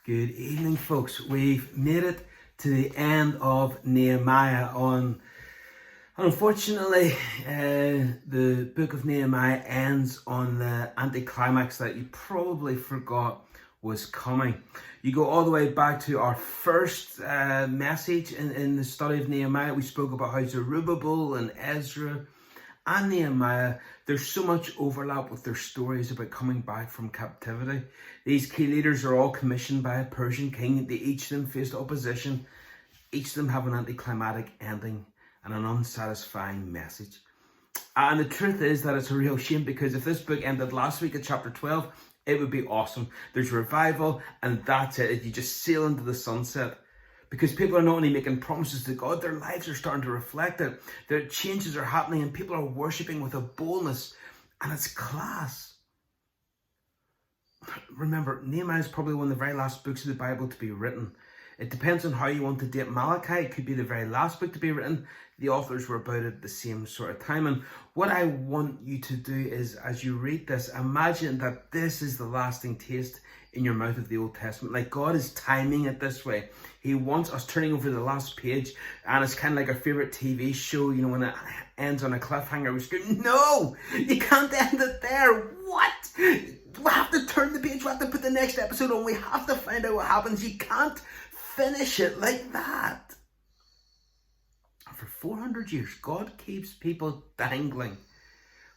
Good evening, folks. We've made it to the end of Nehemiah. Unfortunately, the book of Nehemiah ends on the anti-climax that you probably forgot was coming. You go all the way back to our first message in the study of Nehemiah. We spoke about how Zerubbabel and Ezra and Nehemiah, there's so much overlap with their stories about coming back from captivity. These key leaders are all commissioned by a Persian king. Each of them faced opposition. Each of them have an anticlimactic ending and an unsatisfying message. And the truth is that it's a real shame, because if this book ended last week at chapter 12, it would be awesome. There's revival and that's it. You just sail into the sunset. Because people are not only making promises to God, their lives are starting to reflect it. Their changes are happening and people are worshipping with a boldness, and it's class. Remember, Nehemiah is probably one of the very last books of the Bible to be written. It depends on how you want to date Malachi. It could be the very last book to be written. The authors were about at the same sort of time. And what I want you to do is, as you read this, imagine that this is the lasting taste in your mouth of the Old Testament. Like, God is timing it this way. He wants us turning over the last page, and it's kind of like our favorite TV show, you know, when it ends on a cliffhanger. We go, no, you can't end it there. What? We have to turn the page. We have to put the next episode on. We have to find out what happens. You can't finish it like that. For 400 years, God keeps people dangling.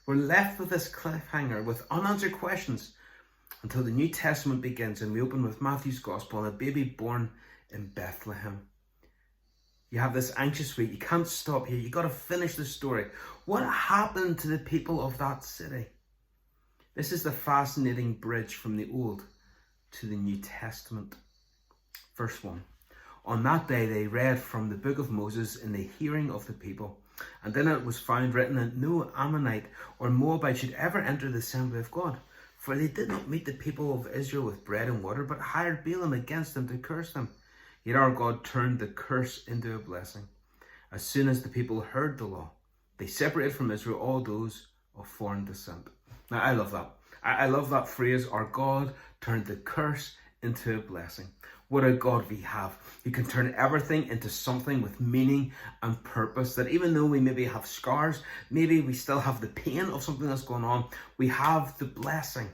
We're left with this cliffhanger with unanswered questions until the New Testament begins, and we open with Matthew's Gospel and a baby born in Bethlehem. You have this anxious week. You can't stop here. You got to finish the story. What happened to the people of that city? This is the fascinating bridge from the Old to the New Testament. Verse 1. On that day they read from the book of Moses in the hearing of the people. And then it was found written that no Ammonite or Moabite should ever enter the assembly of God. For they did not meet the people of Israel with bread and water, but hired Balaam against them to curse them. Yet our God turned the curse into a blessing. As soon as the people heard the law, they separated from Israel all those of foreign descent. Now, I love that. I love that phrase, our God turned the curse into a blessing. What a God we have. He can turn everything into something with meaning and purpose, that even though we maybe have scars, maybe we still have the pain of something that's going on, we have the blessing.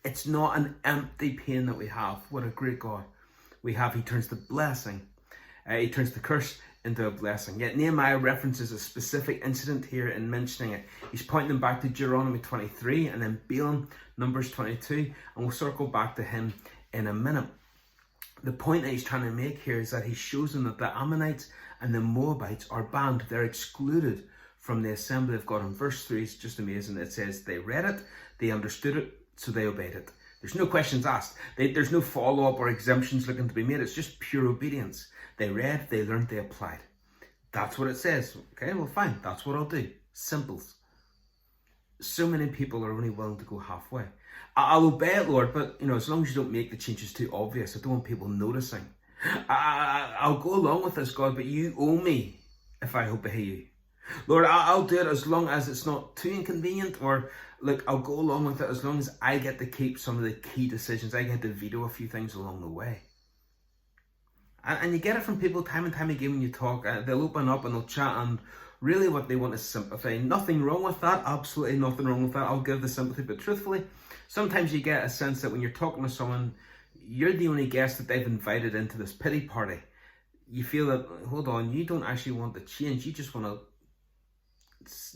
It's not an empty pain that we have. What a great God we have. He turns the blessing, he turns the curse into a blessing. Yet Nehemiah references a specific incident here in mentioning it. He's pointing them back to Deuteronomy 23 and then Balaam, Numbers 22, and we'll circle back to him in a minute. The point that he's trying to make here is that he shows them that the Ammonites and the Moabites are banned. They're excluded from the assembly of God. And verse 3 is just amazing. It says they read it, they understood it, so they obeyed it. There's no questions asked. There's no follow-up or exemptions looking to be made. It's just pure obedience. They read, they learned, they applied. That's what it says. Okay, well, fine. That's what I'll do. Simples. So many people are only willing to go halfway. I'll obey it, Lord, but as long as you don't make the changes too obvious, I don't want people noticing. I'll go along with this, God, but you owe me if I obey you. Lord, I'll do it as long as it's not too inconvenient, or look, I'll go along with it as long as I get to keep some of the key decisions. I get to veto a few things along the way. And you get it from people time and time again when you talk. They'll open up and they'll chat, and really what they want is sympathy. Nothing wrong with that. Absolutely nothing wrong with that. I'll give the sympathy. But truthfully, sometimes you get a sense that when you're talking to someone, you're the only guest that they've invited into this pity party. You feel that, hold on, you don't actually want to change. You just want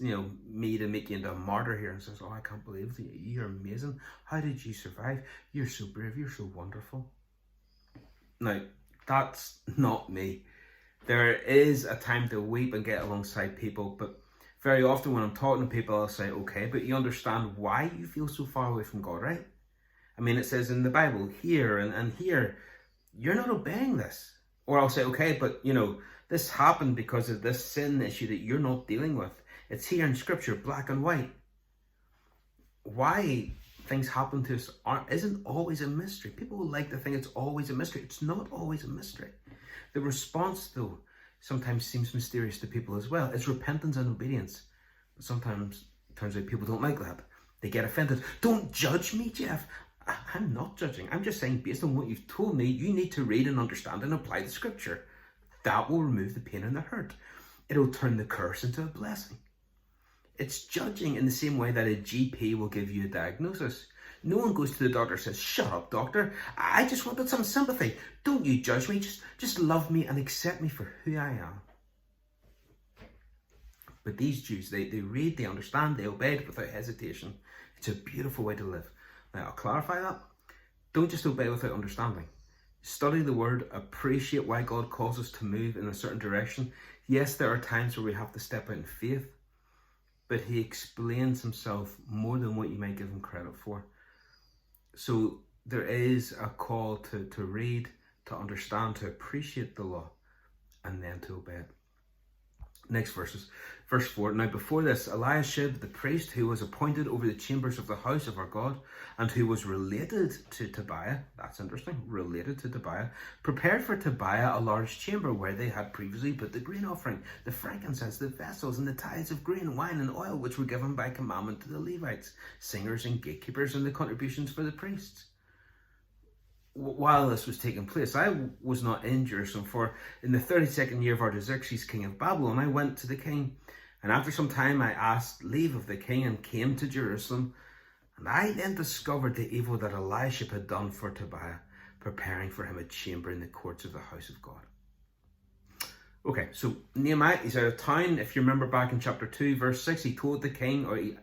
to, me to make you into a martyr here, and says, oh, I can't believe it. You're amazing. How did you survive? You're so brave. You're so wonderful. Now, that's not me. There is a time to weep and get alongside people, but very often when I'm talking to people, I'll say, okay, but you understand why you feel so far away from God, right? I mean, it says in the Bible, here and here, you're not obeying this. Or I'll say, okay, but this happened because of this sin issue that you're not dealing with. It's here in Scripture, black and white. Why things happen to us isn't always a mystery. People will like to think it's always a mystery. It's not always a mystery. The response, though, sometimes seems mysterious to people as well. It's repentance and obedience. But sometimes it turns out people don't like that. They get offended. Don't judge me, Jeff. I'm not judging. I'm just saying, based on what you've told me, you need to read and understand and apply the scripture. That will remove the pain and the hurt. It'll turn the curse into a blessing. It's judging in the same way that a GP will give you a diagnosis. No one goes to the doctor and says, "Shut up, doctor. I just wanted some sympathy. Don't you judge me. Just love me and accept me for who I am." But these Jews, they read, they understand, they obeyed without hesitation. It's a beautiful way to live. Now, I'll clarify that. Don't just obey without understanding. Study the word, appreciate why God calls us to move in a certain direction. Yes, there are times where we have to step out in faith, but he explains himself more than what you might give him credit for. So there is a call to read, to understand, to appreciate the law, and then to obey it. Next verses. Verse 4, now before this, Eliashib, the priest who was appointed over the chambers of the house of our God, and who was related to Tobiah, that's interesting, related to Tobiah, prepared for Tobiah a large chamber where they had previously put the grain offering, the frankincense, the vessels, and the tithes of grain, wine, and oil, which were given by commandment to the Levites, singers and gatekeepers, and the contributions for the priests. While this was taking place, I was not in Jerusalem, for in the 32nd year of Artaxerxes, king of Babylon, I went to the king, and after some time I asked leave of the king and came to Jerusalem, and I then discovered the evil that Eliashib had done for Tobiah, preparing for him a chamber in the courts of the house of God. Okay, so Nehemiah is out of town. If you remember back in chapter 2, verse 6, he told the king, or he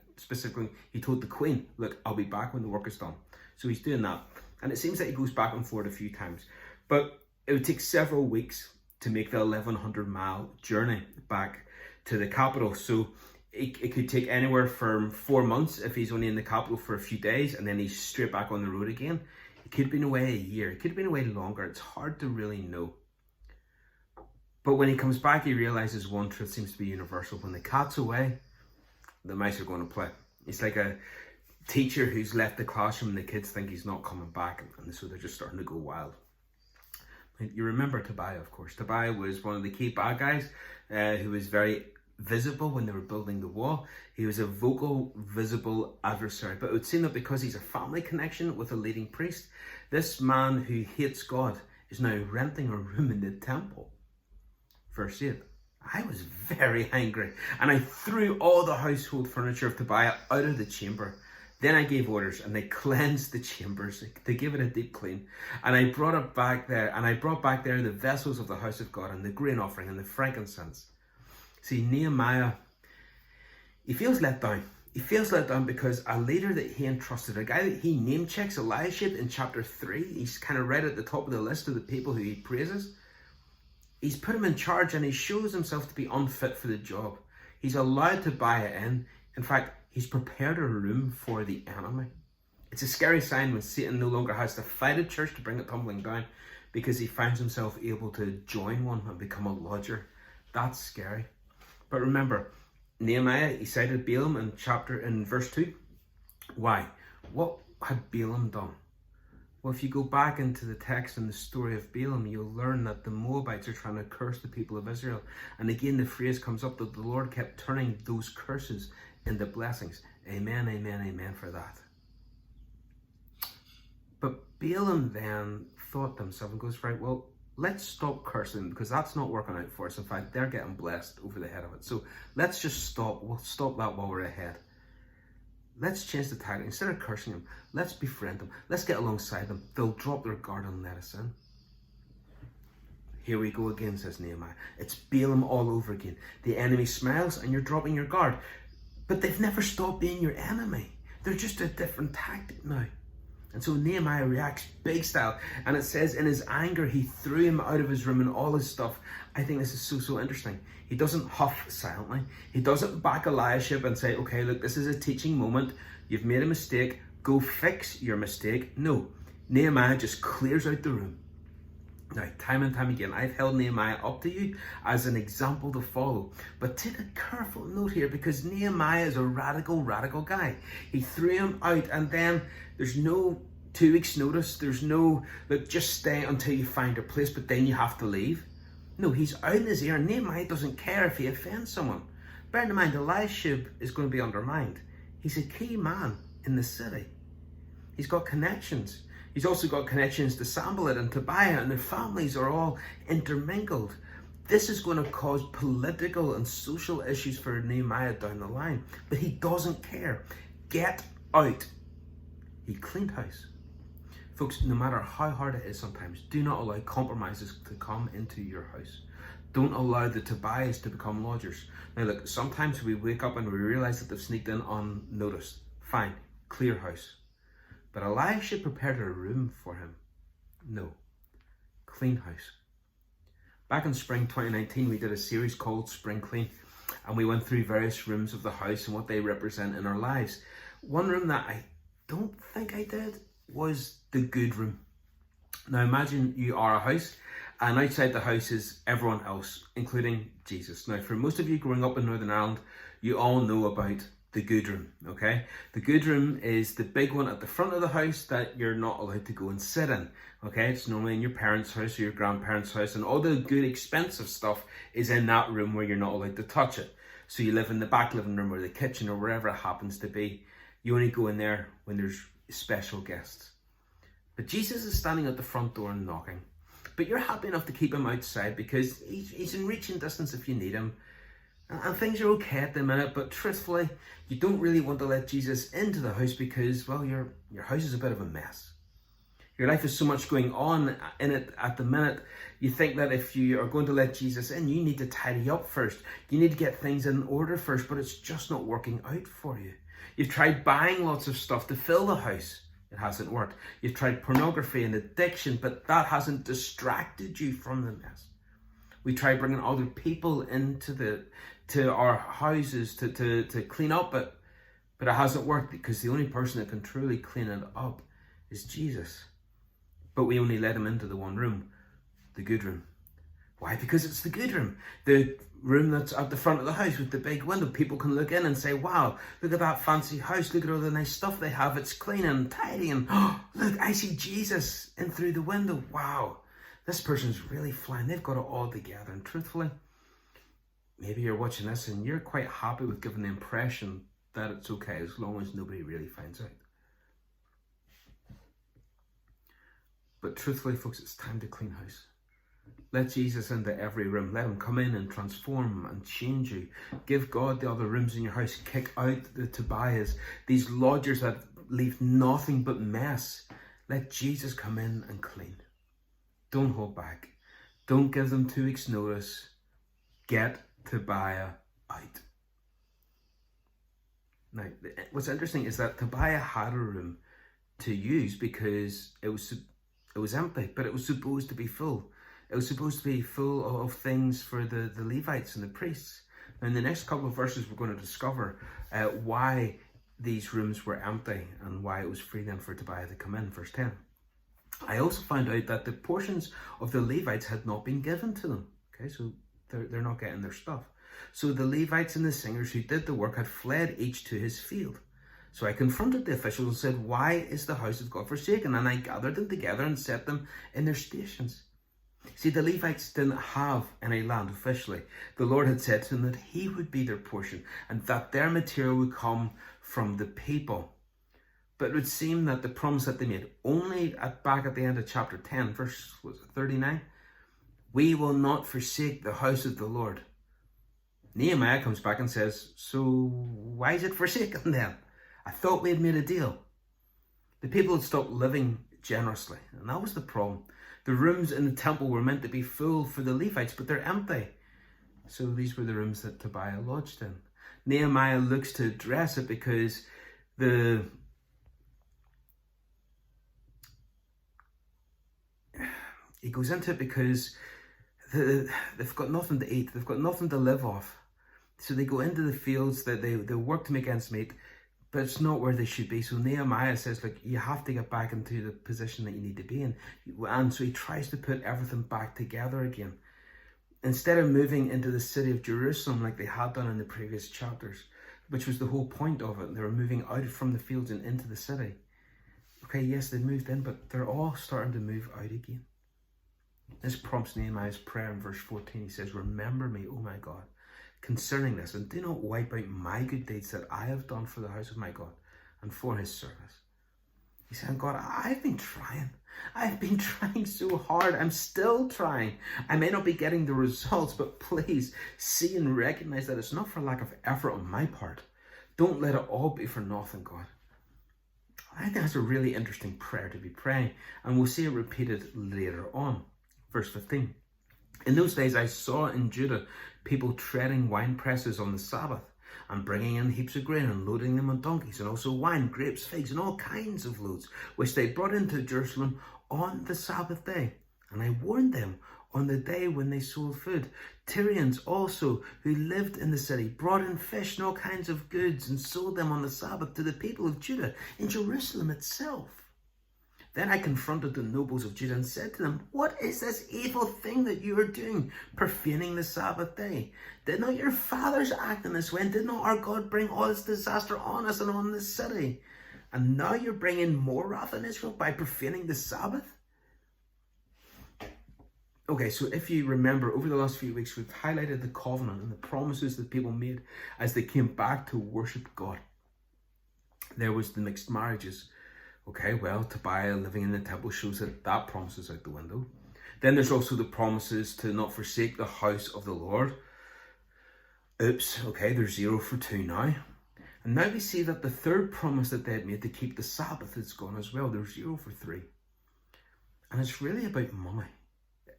told the queen, look, I'll be back when the work is done. So he's doing that. And it seems that he goes back and forth a few times. But it would take several weeks to make the 1,100-mile journey back to the capital. So it could take anywhere from 4 months if he's only in the capital for a few days, and then he's straight back on the road again. It could have been away a year. It could have been away longer. It's hard to really know. But when he comes back, he realizes one truth seems to be universal. When the cat's away, the mice are going to play. It's like a teacher who's left the classroom and the kids think he's not coming back, and so they're just starting to go wild. You remember Tobiah, of course. Tobiah was one of the key bad guys who was very visible when they were building the wall. He was a vocal, visible adversary. But it would seem that because he's a family connection with a leading priest, this man who hates God is now renting a room in the temple. Verse 8. I was very angry, and I threw all the household furniture of Tobiah out of the chamber. Then I gave orders, and they cleansed the chambers. They gave it a deep clean. And I brought back there the vessels of the house of God, and the grain offering, and the frankincense. See, Nehemiah, he feels let down. He feels let down because a leader that he entrusted, a guy that he name checks, Eliashib, in chapter 3, he's kind of right at the top of the list of the people who he praises. He's put him in charge, and he shows himself to be unfit for the job. He's allowed Tobiah in. In fact, he's prepared a room for the enemy. It's a scary sign when Satan no longer has to fight a church to bring it tumbling down, because he finds himself able to join one and become a lodger. That's scary. But remember, Nehemiah, he cited Balaam in verse 2. Why? What had Balaam done? Well, if you go back into the text and the story of Balaam, you'll learn that the Moabites are trying to curse the people of Israel. And again, the phrase comes up that the Lord kept turning those curses into blessings. Amen, amen, amen for that. But Balaam then thought to himself and goes, right, well, let's stop cursing, because that's not working out for us. In fact, they're getting blessed over the head of it. So let's just stop. We'll stop that while we're ahead. Let's change the tactic. Instead of cursing them, let's befriend them. Let's get alongside them. They'll drop their guard and let us in. Here we go again, says Nehemiah. It's Balaam all over again. The enemy smiles and you're dropping your guard. But they've never stopped being your enemy. They're just a different tactic now. And so Nehemiah reacts big style. And it says in his anger, he threw him out of his room and all his stuff. I think this is so interesting. He doesn't huff silently. He doesn't back Eliashib and say, okay, look, this is a teaching moment. You've made a mistake. Go fix your mistake. No, Nehemiah just clears out the room. Now, time and time again, I've held Nehemiah up to you as an example to follow. But take a careful note here, because Nehemiah is a radical guy. He threw him out, and then there's no 2 weeks notice. There's no, look, just stay until you find a place, but then you have to leave. No, he's out in his ear. Nehemiah doesn't care if he offends someone. Bear in mind, Eliashib is going to be undermined. He's a key man in the city. He's got connections. He's also got connections to Sanballat and Tobiah, and their families are all intermingled. This is going to cause political and social issues for Nehemiah down the line, but he doesn't care. Get out. He cleaned house. Folks, no matter how hard it is sometimes, do not allow compromises to come into your house. Don't allow the Tobiahs to become lodgers. Now look, sometimes we wake up and we realize that they've sneaked in unnoticed. Fine, clear house. But Elisha prepared a room for him. No, clean house. Back in spring 2019, we did a series called Spring Clean, and we went through various rooms of the house and what they represent in our lives. One room that I don't think I did was the good room. Now imagine you are a house, and outside the house is everyone else, including Jesus. Now for most of you growing up in Northern Ireland, you all know about the good room, okay? The good room is the big one at the front of the house that you're not allowed to go and sit in, okay? It's normally in your parents' house or your grandparents' house, and all the good expensive stuff is in that room where you're not allowed to touch it. So you live in the back living room or the kitchen or wherever it happens to be. You only go in there when there's special guests. But Jesus is standing at the front door and knocking. But you're happy enough to keep him outside because he's in reaching distance if you need him. And things are okay at the minute, but truthfully, you don't really want to let Jesus into the house because, well, your house is a bit of a mess. Your life is so much going on in it at the minute. You think that if you are going to let Jesus in, you need to tidy up first. You need to get things in order first, but it's just not working out for you. You've tried buying lots of stuff to fill the house. It hasn't worked. You've tried pornography and addiction, but that hasn't distracted you from the mess. We try bringing other people into our houses to clean up it, but it hasn't worked because the only person that can truly clean it up is Jesus. But we only let him into the one room, the good room. Why? Because it's the good room. The room that's at the front of the house with the big window. People can look in and say, wow, look at that fancy house. Look at all the nice stuff they have. It's clean and tidy. And oh, look, I see Jesus in through the window. Wow, this person's really flying. They've got it all together. And truthfully, maybe you're watching this and you're quite happy with giving the impression that it's okay as long as nobody really finds out. But truthfully, folks, it's time to clean house. Let Jesus into every room. Let him come in and transform and change you. Give God the other rooms in your house. Kick out the Tobiahs, these lodgers that leave nothing but mess. Let Jesus come in and clean. Don't hold back. Don't give them 2 weeks' notice. Get Tobiah out. Now, what's interesting is that Tobiah had a room to use because it was empty, but it was supposed to be full. It was supposed to be full of things for the Levites and the priests. Now, in the next couple of verses, we're going to discover why these rooms were empty and why it was free then for Tobiah to come in, verse 10. I also found out that the portions of the Levites had not been given to them. Okay, so they're not getting their stuff. So the Levites and the singers who did the work had fled each to his field. So I confronted the officials and said, why is the house of God forsaken? And I gathered them together and set them in their stations. See, the Levites didn't have any land officially. The Lord had said to them that he would be their portion and that their material would come from the people. But it would seem that the promise that they made, only back at the end of chapter 10, verse 39, we will not forsake the house of the Lord. Nehemiah comes back and says, so why is it forsaken then? I thought we had made a deal. The people had stopped living generously, and that was the problem. The rooms in the temple were meant to be full for the Levites, but they're empty. So these were the rooms that Tobiah lodged in. Nehemiah looks to address it because he goes into it because they've got nothing to eat. They've got nothing to live off. So they go into the fields, that they work to make ends meet, but it's not where they should be. So Nehemiah says, look, you have to get back into the position that you need to be in. And so he tries to put everything back together again. Instead of moving into the city of Jerusalem like they had done in the previous chapters, which was the whole point of it. They were moving out from the fields and into the city. Okay, yes, they moved in, but they're all starting to move out again. This prompts Nehemiah's prayer in verse 14. He says, remember me, O my God, concerning this, and do not wipe out my good deeds that I have done for the house of my God and for his service. He's saying, God, I've been trying. I've been trying so hard. I'm still trying. I may not be getting the results, but please see and recognize that it's not for lack of effort on my part. Don't let it all be for nothing, God. I think that's a really interesting prayer to be praying, and we'll see it repeated later on. Verse 15. In those days I saw in Judah people treading wine presses on the Sabbath, and bringing in heaps of grain and loading them on donkeys, and also wine, grapes, figs, and all kinds of loads, which they brought into Jerusalem on the Sabbath day. And I warned them on the day when they sold food. Tyrians also, who lived in the city, brought in fish and all kinds of goods and sold them on the Sabbath to the people of Judah in Jerusalem itself. Then I confronted the nobles of Judah and said to them, what is this evil thing that you are doing, profaning the Sabbath day? Did not your fathers act in this way? And did not our God bring all this disaster on us and on this city? And now you're bringing more wrath on Israel by profaning the Sabbath? Okay, so if you remember, over the last few weeks, we've highlighted the covenant and the promises that people made as they came back to worship God. There was the mixed marriages. Okay, well, Tobiah living in the temple shows that that promise is out the window. Then there's also the promises to not forsake the house of the Lord. Oops, okay, there's 0 for 2 now. And now we see that the third promise that they had made to keep the Sabbath is gone as well. There's 0 for 3. And it's really about money.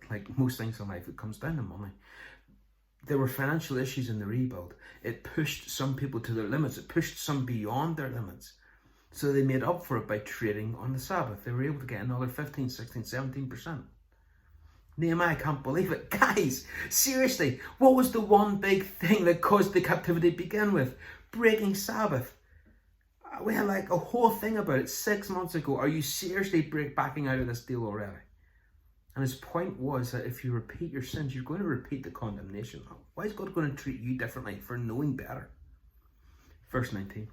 Like most things in life, it comes down to money. There were financial issues in the rebuild. It pushed some people to their limits. It pushed some beyond their limits. So they made up for it by trading on the Sabbath. They were able to get another 15, 16, 17%. Nehemiah can't believe it. Guys, seriously, what was the one big thing that caused the captivity to begin with? Breaking Sabbath. We had like a whole thing about it 6 months ago. Are you seriously backing out of this deal already? And his point was that if you repeat your sins, you're going to repeat the condemnation. Why is God going to treat you differently for knowing better? Verse 19.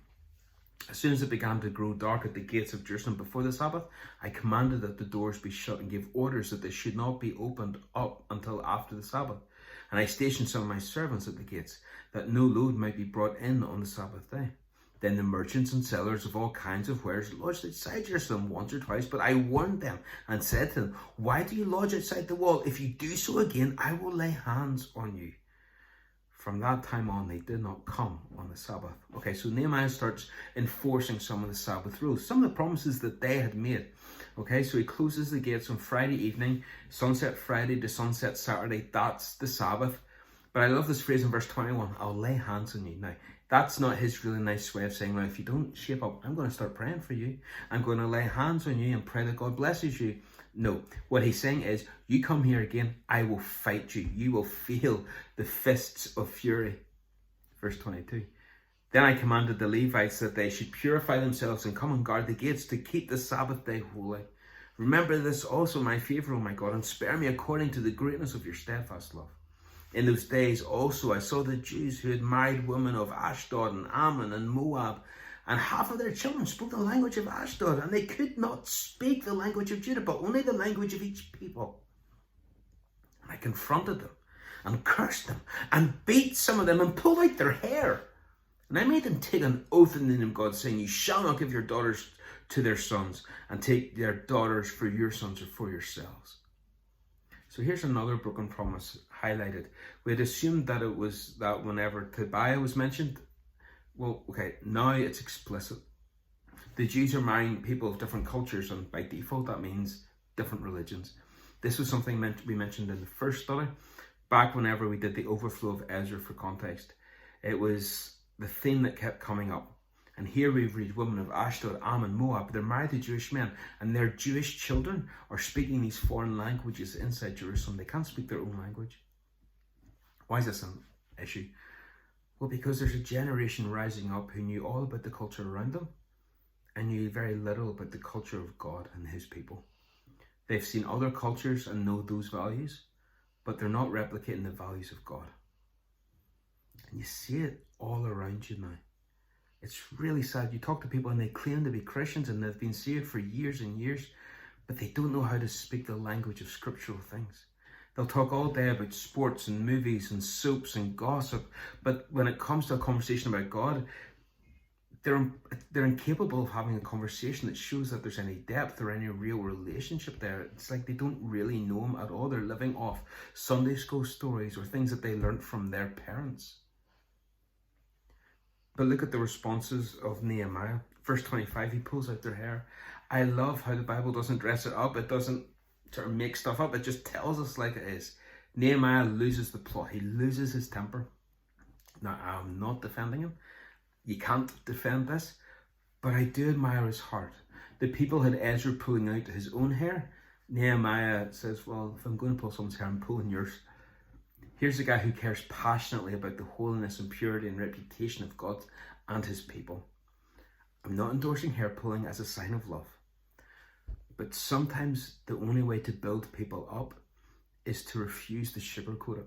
As soon as it began to grow dark at the gates of Jerusalem before the Sabbath, I commanded that the doors be shut and gave orders that they should not be opened up until after the Sabbath. And I stationed some of my servants at the gates, that no load might be brought in on the Sabbath day. Then the merchants and sellers of all kinds of wares lodged outside Jerusalem once or twice, but I warned them and said to them, why do you lodge outside the wall? If you do so again, I will lay hands on you. From that time on, they did not come on the Sabbath. Okay, so Nehemiah starts enforcing some of the Sabbath rules, some of the promises that they had made. Okay, so he closes the gates on Friday evening, sunset Friday to sunset Saturday. That's the Sabbath. But I love this phrase in verse 21, I'll lay hands on you. Now, that's not his really nice way of saying, well, if you don't shape up, I'm going to start praying for you. I'm going to lay hands on you and pray that God blesses you. No, what he's saying is, you come here again, I will fight you. You will feel the fists of fury. Verse 22. Then I commanded the Levites that they should purify themselves and come and guard the gates to keep the Sabbath day holy. Remember this also, my favour, O my God, and spare me according to the greatness of your steadfast love. In those days also I saw the Jews who had married women of Ashdod and Ammon and Moab, and half of their children spoke the language of Ashdod, and they could not speak the language of Judah, but only the language of each people. And I confronted them, and cursed them, and beat some of them, and pulled out their hair. And I made them take an oath in the name of God, saying, you shall not give your daughters to their sons, and take their daughters for your sons or for yourselves. So here's another broken promise highlighted. We had assumed that it was that whenever Tobiah was mentioned, well, okay, now it's explicit. The Jews are marrying people of different cultures, and by default that means different religions. This was something we mentioned in the first study, back whenever we did the overflow of Ezra for context. It was the theme that kept coming up. And here we read women of Ashdod, Ammon, Moab. They're married to Jewish men, and their Jewish children are speaking these foreign languages inside Jerusalem. They can't speak their own language. Why is this an issue? Well, because there's a generation rising up who knew all about the culture around them and knew very little about the culture of God and his people. They've seen other cultures and know those values, but they're not replicating the values of God. And you see it all around you now. It's really sad. You talk to people and they claim to be Christians and they've been saved for years and years, but they don't know how to speak the language of scriptural things. They'll talk all day about sports and movies and soaps and gossip, but when it comes to a conversation about God, they're incapable of having a conversation that shows that there's any depth or any real relationship there. It's like they don't really know him at all. They're living off Sunday school stories or things that they learned from their parents. But look at the responses of Nehemiah. Verse 25, he pulls out their hair. I love how the Bible doesn't dress it up. It doesn't sort of make stuff up. It just tells us like it is. Nehemiah loses the plot. He loses his temper. Now, I'm not defending him. You can't defend this. But I do admire his heart. The people had Ezra pulling out his own hair. Nehemiah says, well, if I'm going to pull someone's hair, I'm pulling yours. Here's a guy who cares passionately about the holiness and purity and reputation of God and his people. I'm not endorsing hair pulling as a sign of love. But sometimes the only way to build people up is to refuse to sugarcoat it.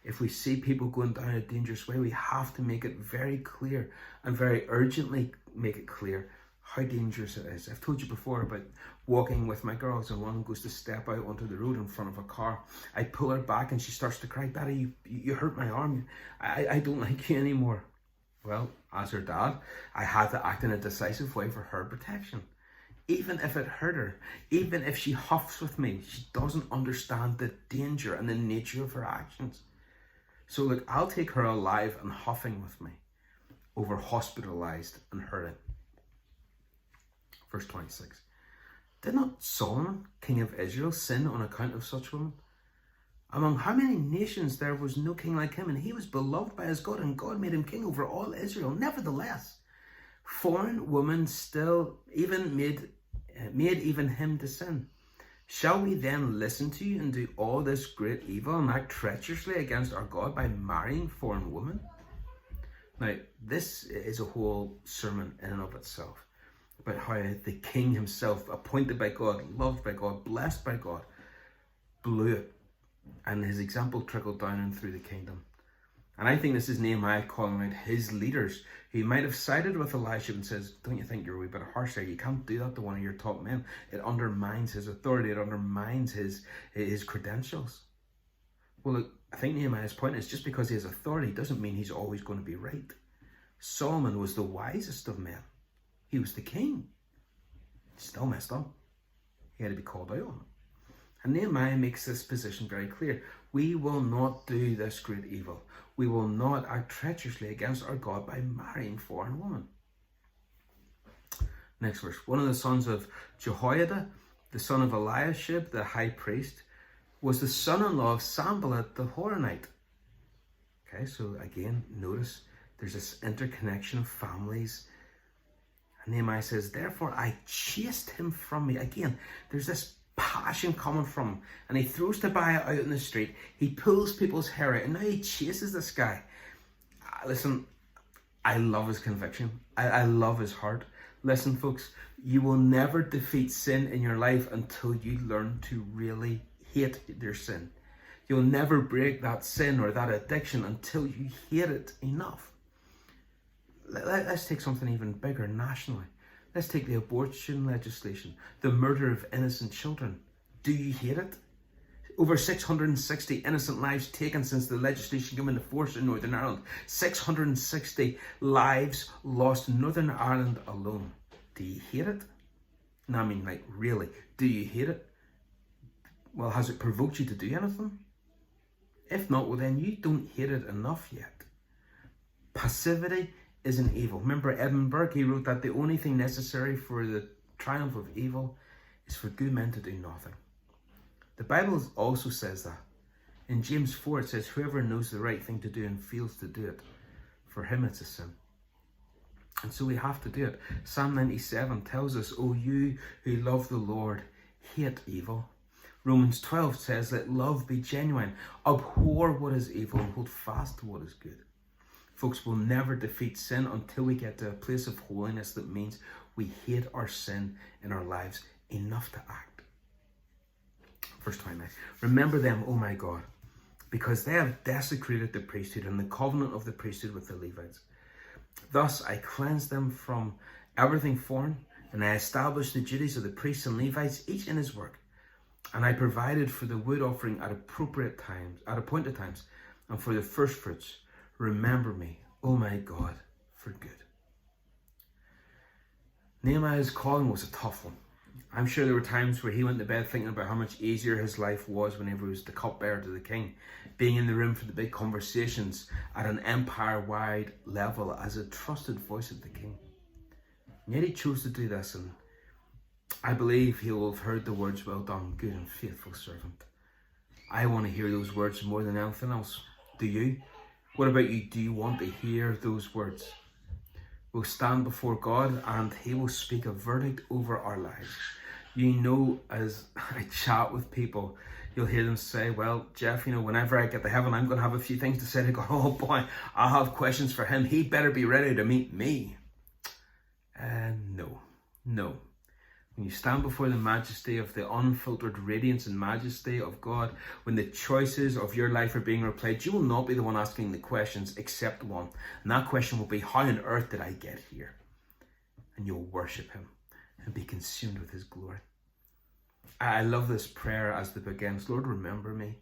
If we see people going down a dangerous way, we have to make it very clear and very urgently make it clear how dangerous it is. I've told you before about walking with my girls, and one goes to step out onto the road in front of a car. I pull her back and she starts to cry, Daddy, you hurt my arm. I don't like you anymore. Well, as her dad, I had to act in a decisive way for her protection. Even if it hurt her, even if she huffs with me, she doesn't understand the danger and the nature of her actions. So look, I'll take her alive and huffing with me over hospitalized and hurting. Verse 26. Did not Solomon, king of Israel, sin on account of such women? Among how many nations there was no king like him, and he was beloved by his God, and God made him king over all Israel. Nevertheless, foreign women still even made even him to sin. Shall we then listen to you and do all this great evil and act treacherously against our God by marrying foreign women? Now, this is a whole sermon in and of itself about how the king himself, appointed by God, loved by God, blessed by God, blew it, and his example trickled down and through the kingdom. And I think this is Nehemiah calling out his leaders who might have sided with Elisha and says, don't you think you're a wee bit harsh there? You can't do that to one of your top men. It undermines his authority. It undermines his credentials. Well, look, I think Nehemiah's point is just because he has authority doesn't mean he's always going to be right. Solomon was the wisest of men. He was the king. Still messed up. He had to be called out on it. And Nehemiah makes this position very clear. We will not do this great evil. We will not act treacherously against our God by marrying foreign women. Next verse. One of the sons of Jehoiada, the son of Eliashib, the high priest, was the son-in-law of Sanballat the Horonite. Okay, so again, notice there's this interconnection of families. And Nehemiah says, therefore I chased him from me. Again, there's this passion coming from him, and he throws Tobiah out in the street. He pulls people's hair out, and now he chases this guy. Listen, I love his conviction. I love his heart. Listen, folks, you will never defeat sin in your life until you learn to really hate your sin. You'll never break that sin or that addiction until you hate it enough. Let's take something even bigger nationally. Let's take the abortion legislation, the murder of innocent children. Do you hate it? Over 660 innocent lives taken since the legislation came into force in Northern Ireland. 660 lives lost in Northern Ireland alone. Do you hate it? No, I mean, like, really, do you hate it? Well, has it provoked you to do anything? If not, well, then you don't hate it enough yet. Passivity is an evil. Remember Edmund Burke, he wrote that the only thing necessary for the triumph of evil is for good men to do nothing. The Bible also says that. In James 4 it says, whoever knows the right thing to do and fails to do it, for him it's a sin. And so we have to do it. Psalm 97 tells us, O you who love the Lord, hate evil. Romans 12 says, let love be genuine, abhor what is evil and hold fast to what is good. Folks, we'll never defeat sin until we get to a place of holiness that means we hate our sin in our lives enough to act. Verse 29. Remember them, O my God, because they have desecrated the priesthood and the covenant of the priesthood with the Levites. Thus I cleansed them from everything foreign, and I established the duties of the priests and Levites, each in his work. And I provided for the wood offering at appropriate times, at appointed times, and for the first fruits. Remember me, O my God, for good. Nehemiah's calling was a tough one. I'm sure there were times where he went to bed thinking about how much easier his life was whenever he was the cupbearer to the king, being in the room for the big conversations at an empire-wide level as a trusted voice of the king. And yet he chose to do this, and I believe he will have heard the words, "Well done, good and faithful servant." I want to hear those words more than anything else. Do you? What about you? Do you want to hear those words? We'll stand before God and he will speak a verdict over our lives. You know, as I chat with people, you'll hear them say, "Well, Jeff, whenever I get to heaven, I'm going to have a few things to say to God. Oh boy, I'll have questions for him. He better be ready to meet me." No. When you stand before the majesty of the unfiltered radiance and majesty of God, when the choices of your life are being replayed, you will not be the one asking the questions except one. And that question will be, how on earth did I get here? And you'll worship him and be consumed with his glory. I love this prayer as it begins. Lord, remember me.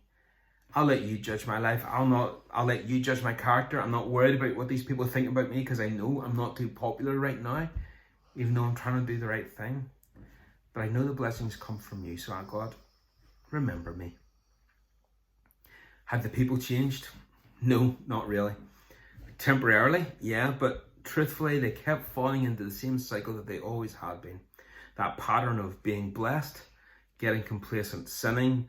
I'll let you judge my life. I'll let you judge my character. I'm not worried about what these people think about me because I know I'm not too popular right now, even though I'm trying to do the right thing. But I know the blessings come from you. So, God, remember me. Have the people changed? No, not really. Temporarily, yeah, but truthfully, they kept falling into the same cycle that they always had been. That pattern of being blessed, getting complacent, sinning,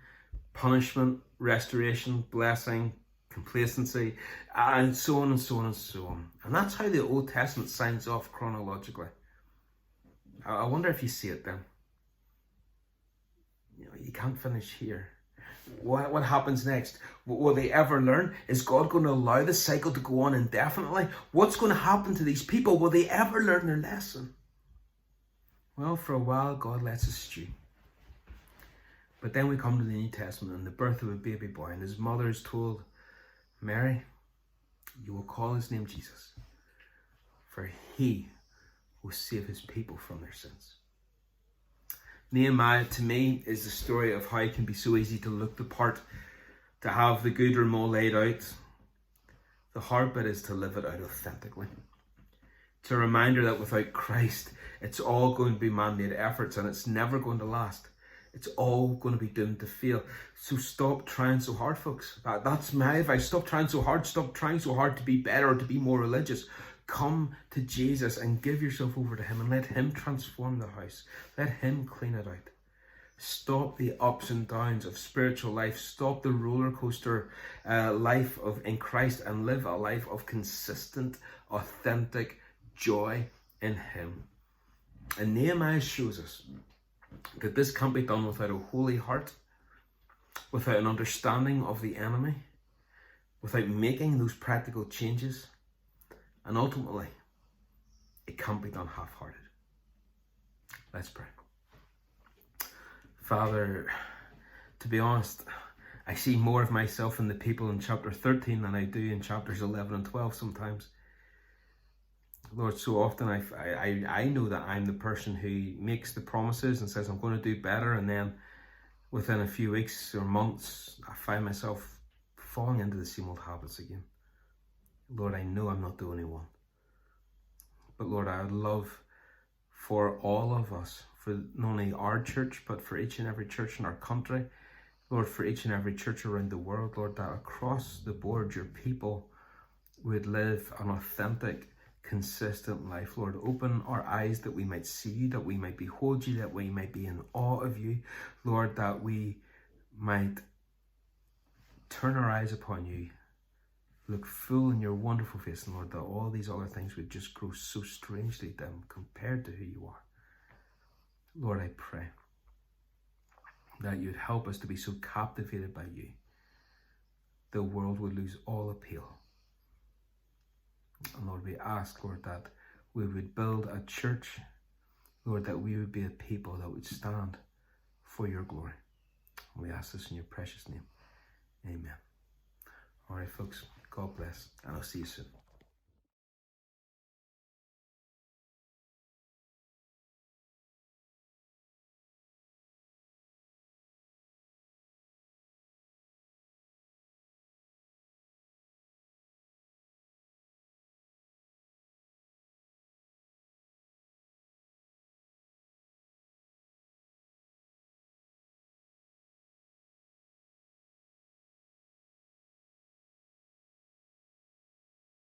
punishment, restoration, blessing, complacency, and so on and so on and so on. And that's how the Old Testament signs off chronologically. I wonder if you see it then. You can't finish here. What happens next? Will they ever learn? Is God going to allow the cycle to go on indefinitely? What's going to happen to these people? Will they ever learn their lesson? Well, for a while, God lets us stew. But then we come to the New Testament and the birth of a baby boy, and his mother is told, "Mary, you will call his name Jesus, for he will save his people from their sins." Nehemiah, to me, is the story of how it can be so easy to look the part, to have the good room all laid out. The hard bit is to live it out authentically. It's a reminder that without Christ, it's all going to be man-made efforts and it's never going to last. It's all going to be doomed to fail. So stop trying so hard, folks. That's my advice. Stop trying so hard. Stop trying so hard to be better or to be more religious. Come to Jesus and give yourself over to him and let him transform the house. Let him clean it out. Stop the ups and downs of spiritual life. Stop the roller coaster life in Christ and live a life of consistent, authentic joy in him. And Nehemiah shows us that this can't be done without a holy heart, without an understanding of the enemy, without making those practical changes. And ultimately, it can't be done half-hearted. Let's pray. Father, to be honest, I see more of myself in the people in chapter 13 than I do in chapters 11 and 12 sometimes. Lord, so often I know that I'm the person who makes the promises and says I'm going to do better, and then within a few weeks or months, I find myself falling into the same old habits again. Lord, I know I'm not the only one. But Lord, I would love for all of us, for not only our church, but for each and every church in our country, Lord, for each and every church around the world, Lord, that across the board, your people would live an authentic, consistent life. Lord, open our eyes that we might see you, that we might behold you, that we might be in awe of you. Lord, that we might turn our eyes upon you, look full in your wonderful face, and Lord, that all these other things would just grow so strangely dim compared to who you are. Lord, I pray that you'd help us to be so captivated by you, the world would lose all appeal. And Lord, we ask, Lord, that we would build a church, Lord, that we would be a people that would stand for your glory. And we ask this in your precious name. Amen. All right, folks, God bless, and I'll see you soon.